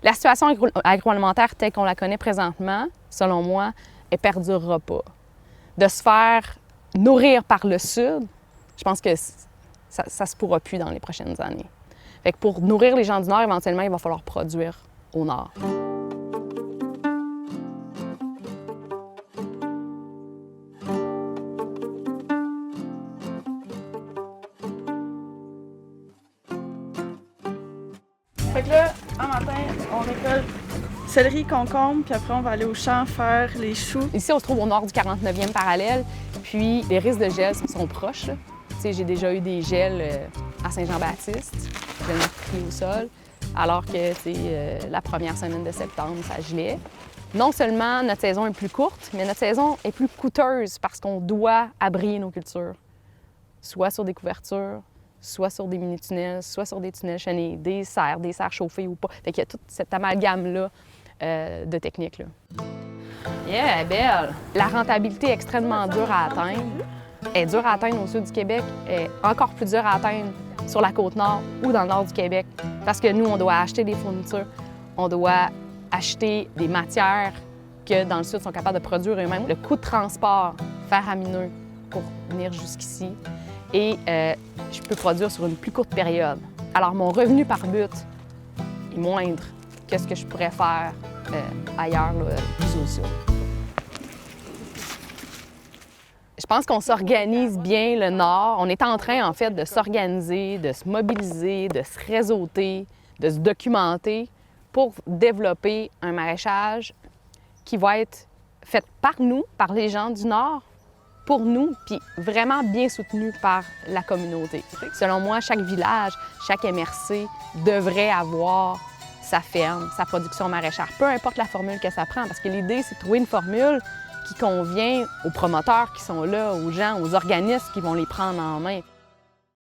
La situation agroalimentaire telle qu'on la connaît présentement, selon moi, elle ne perdurera pas. De se faire nourrir par le Sud, je pense que ça ne se pourra plus dans les prochaines années. Fait que pour nourrir les gens du Nord, éventuellement, il va falloir produire au Nord. Fait que là, un matin, on récolte céleri, concombre, puis après on va aller au champ faire les choux. Ici, on se trouve au nord du 49e parallèle, puis les risques de gel sont proches. J'ai déjà eu des gels à Saint-Jean-Baptiste, gel meurtrier au sol, alors que la première semaine de septembre, ça gelait. Non seulement notre saison est plus courte, mais notre saison est plus coûteuse parce qu'on doit abrier nos cultures, soit sur des couvertures, soit sur des mini-tunnels, soit sur des tunnels chenés, des serres chauffées ou pas. Fait qu'il y a tout cet amalgame-là de techniques. Là. Yeah, elle est belle! La rentabilité est extrêmement dure à atteindre. Elle est dure à atteindre au sud du Québec, elle est encore plus dure à atteindre sur la Côte-Nord ou dans le nord du Québec. Parce que nous, on doit acheter des fournitures, on doit acheter des matières que dans le sud sont capables de produire eux-mêmes. Le coût de transport faramineux pour venir jusqu'ici. Et je peux produire sur une plus courte période. Alors, mon revenu par but est moindre que ce que je pourrais faire ailleurs, là, plus au sud. Je pense qu'on s'organise bien, le Nord. On est en train, en fait, de s'organiser, de se mobiliser, de se réseauter, de se documenter pour développer un maraîchage qui va être fait par nous, par les gens du Nord, pour nous, puis vraiment bien soutenu par la communauté. Selon moi, chaque village, chaque MRC devrait avoir sa ferme, sa production maraîchère, peu importe la formule que ça prend, parce que l'idée, c'est de trouver une formule qui convient aux promoteurs qui sont là, aux gens, aux organismes qui vont les prendre en main.